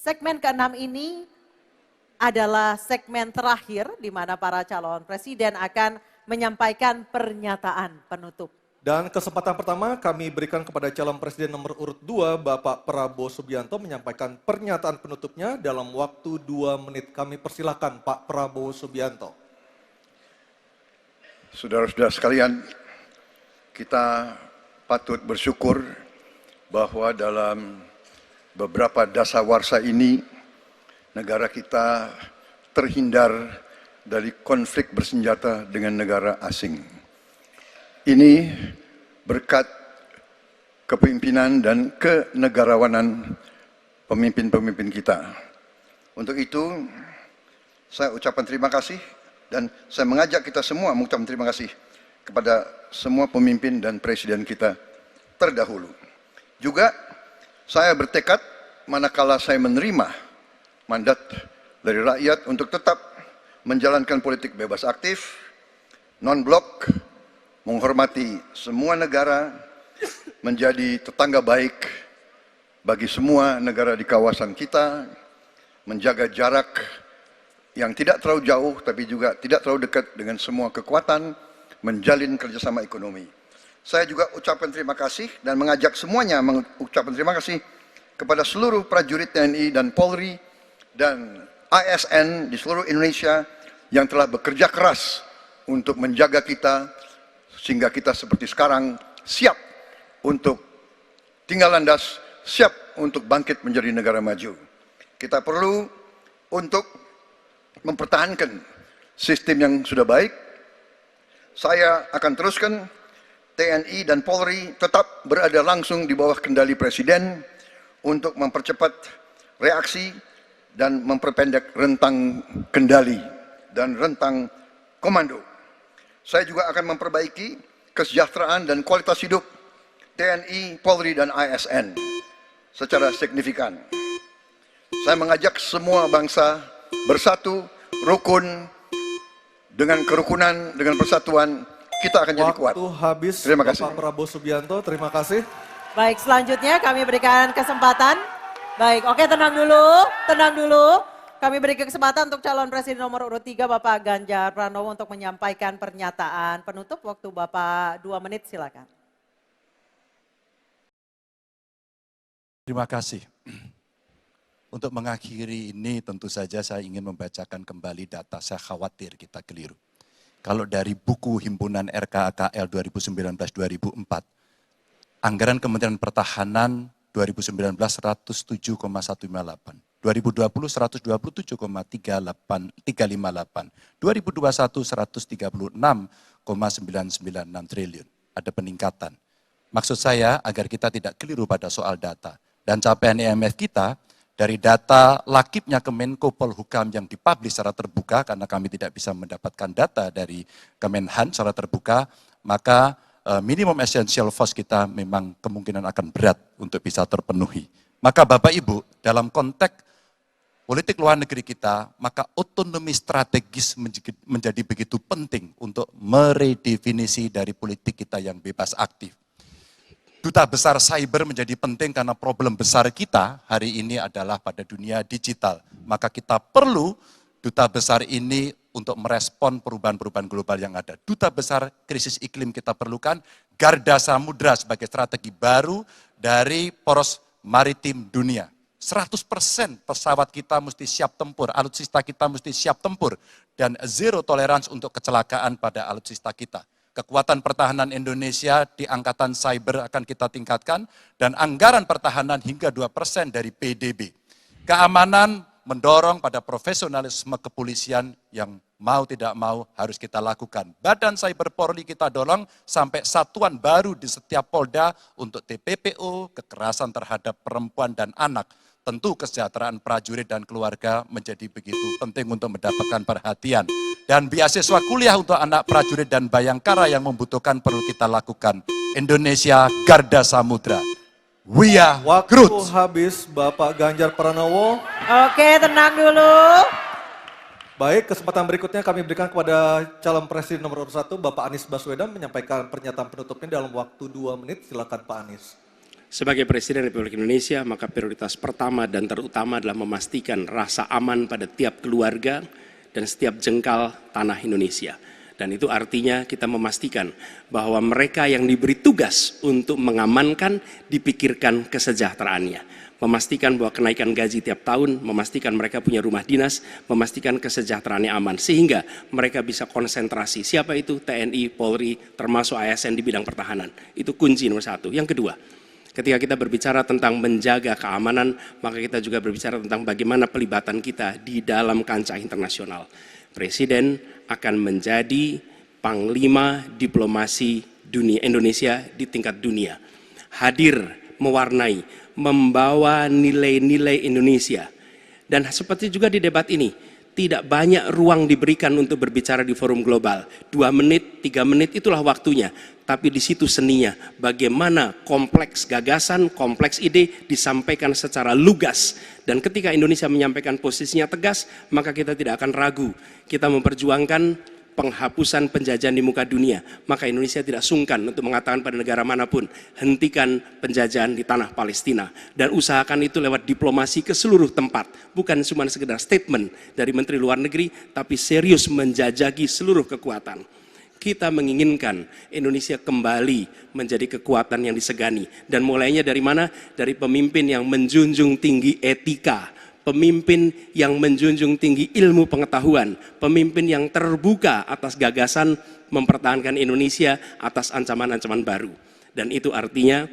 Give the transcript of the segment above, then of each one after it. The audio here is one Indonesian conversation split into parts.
Segmen ke-6 ini adalah segmen terakhir di mana para calon presiden akan menyampaikan pernyataan penutup. Dan kesempatan pertama kami berikan kepada calon presiden nomor urut 2, Bapak Prabowo Subianto menyampaikan pernyataan penutupnya dalam waktu 2 menit. Kami persilahkan Pak Prabowo Subianto. Saudara-saudara sekalian, kita patut bersyukur bahwa dalam beberapa dasawarsa ini negara kita terhindar dari konflik bersenjata dengan negara asing. Ini berkat kepemimpinan dan kenegarawanan pemimpin-pemimpin kita. Untuk itu, saya ucapkan terima kasih dan saya mengajak kita semua mengucapkan terima kasih kepada semua pemimpin dan presiden kita terdahulu. Juga saya bertekad manakala saya menerima mandat dari rakyat untuk tetap menjalankan politik bebas aktif, non-blok, menghormati semua negara, menjadi tetangga baik bagi semua negara di kawasan kita, menjaga jarak yang tidak terlalu jauh tapi juga tidak terlalu dekat dengan semua kekuatan, menjalin kerjasama ekonomi. Saya juga ucapkan terima kasih dan mengajak semuanya mengucapkan terima kasih kepada seluruh prajurit TNI dan Polri dan ASN di seluruh Indonesia yang telah bekerja keras untuk menjaga kita sehingga kita seperti sekarang siap untuk tinggal landas, siap untuk bangkit menjadi negara maju. Kita perlu untuk mempertahankan sistem yang sudah baik. Saya akan teruskan TNI dan Polri tetap berada langsung di bawah kendali Presiden untuk mempercepat reaksi dan memperpendek rentang kendali dan rentang komando. Saya juga akan memperbaiki kesejahteraan dan kualitas hidup TNI, Polri, dan ASN secara signifikan. Saya mengajak semua bangsa bersatu, rukun, dengan kerukunan, dengan persatuan, kita akan jadi kuat. Waktu habis, terima kasih. Bapak Prabowo Subianto, terima kasih. Baik, selanjutnya kami berikan kesempatan. Baik, oke tenang dulu, tenang dulu. Kami beri kesempatan untuk calon presiden nomor urut 3 Bapak Ganjar Pranowo untuk menyampaikan pernyataan penutup. Waktu Bapak 2 menit, silakan. Terima kasih. Untuk mengakhiri ini tentu saja saya ingin membacakan kembali data, saya khawatir kita keliru. Kalau dari buku himpunan RKAKL 2019-2004, anggaran Kementerian Pertahanan 2019 107,158, 2020 127,358, 2021 136,996 triliun. Ada peningkatan. Maksud saya agar kita tidak keliru pada soal data. Dan capaian IMF kita dari data lakibnya Kemenko Polhukam yang dipublish secara terbuka, karena kami tidak bisa mendapatkan data dari Kemenhan secara terbuka, maka minimum essential force kita memang kemungkinan akan berat untuk bisa terpenuhi. Maka Bapak Ibu, dalam konteks politik luar negeri kita, maka otonomi strategis menjadi begitu penting untuk meredefinisi dari politik kita yang bebas aktif. Duta besar cyber menjadi penting karena problem besar kita hari ini adalah pada dunia digital. Maka kita perlu duta besar ini untuk merespon perubahan-perubahan global yang ada. Duta besar krisis iklim kita perlukan, garda samudra sebagai strategi baru dari poros maritim dunia. 100% pesawat kita mesti siap tempur, alutsista kita mesti siap tempur, dan zero tolerance untuk kecelakaan pada alutsista kita. Kekuatan pertahanan Indonesia di angkatan cyber akan kita tingkatkan, dan anggaran pertahanan hingga 2% dari PDB. Keamanan mendorong pada profesionalisme kepolisian yang mau tidak mau harus kita lakukan. Badan Cyber Polri kita dorong sampai satuan baru di setiap Polda untuk TPPO, kekerasan terhadap perempuan dan anak. Tentu kesejahteraan prajurit dan keluarga menjadi begitu penting untuk mendapatkan perhatian. Dan beasiswa kuliah untuk anak prajurit dan bayangkara yang membutuhkan perlu kita lakukan. Indonesia Garda Samudra. We are Waktu Groot. habis, Bapak Ganjar Pranowo. Oke, tenang dulu. Baik, kesempatan berikutnya kami berikan kepada calon presiden nomor 1, Bapak Anies Baswedan menyampaikan pernyataan penutupnya dalam waktu 2 menit. Silakan Pak Anies. Sebagai Presiden Republik Indonesia, maka prioritas pertama dan terutama adalah memastikan rasa aman pada tiap keluarga dan setiap jengkal tanah Indonesia. Dan itu artinya kita memastikan bahwa mereka yang diberi tugas untuk mengamankan dipikirkan kesejahteraannya. Memastikan bahwa kenaikan gaji tiap tahun, memastikan mereka punya rumah dinas, memastikan kesejahteraannya aman. Sehingga mereka bisa konsentrasi. Siapa itu? TNI, Polri, termasuk ASN di bidang pertahanan. Itu kunci nomor satu. Yang kedua, ketika kita berbicara tentang menjaga keamanan, maka kita juga berbicara tentang bagaimana pelibatan kita di dalam kancah internasional. Presiden akan menjadi panglima diplomasi dunia Indonesia di tingkat dunia. Hadir, mewarnai, membawa nilai-nilai Indonesia. Dan seperti juga di debat ini, tidak banyak ruang diberikan untuk berbicara di forum global. 2 menit, 3 menit itulah waktunya. Tapi di situ seninya, bagaimana kompleks gagasan, kompleks ide disampaikan secara lugas. Dan ketika Indonesia menyampaikan posisinya tegas, maka kita tidak akan ragu. Kita memperjuangkan penghapusan penjajahan di muka dunia. Maka Indonesia tidak sungkan untuk mengatakan pada negara manapun, hentikan penjajahan di tanah Palestina. Dan usahakan itu lewat diplomasi ke seluruh tempat. Bukan cuma sekedar statement dari Menteri Luar Negeri, tapi serius menjajaki seluruh kekuatan. Kita menginginkan Indonesia kembali menjadi kekuatan yang disegani. Dan mulainya dari mana? Dari pemimpin yang menjunjung tinggi etika, pemimpin yang menjunjung tinggi ilmu pengetahuan, pemimpin yang terbuka atas gagasan mempertahankan Indonesia atas ancaman-ancaman baru. Dan itu artinya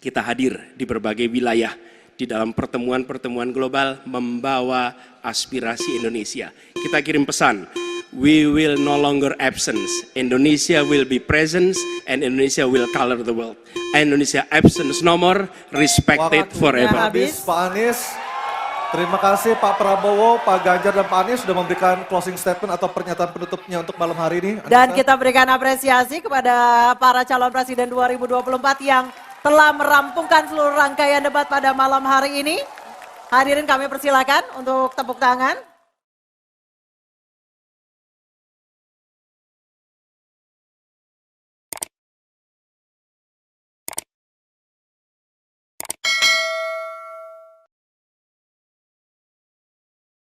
kita hadir di berbagai wilayah di dalam pertemuan-pertemuan global membawa aspirasi Indonesia. Kita kirim pesan, we will no longer absence. Indonesia will be present and Indonesia will color the world. Indonesia absence no more, respected Waktu forever. habis, Pak Anies. Terima kasih Pak Prabowo, Pak Ganjar, dan Pak Anies sudah memberikan closing statement atau pernyataan penutupnya untuk malam hari ini. Dan kita berikan apresiasi kepada para calon presiden 2024 yang telah merampungkan seluruh rangkaian debat pada malam hari ini. Hadirin kami persilakan untuk tepuk tangan.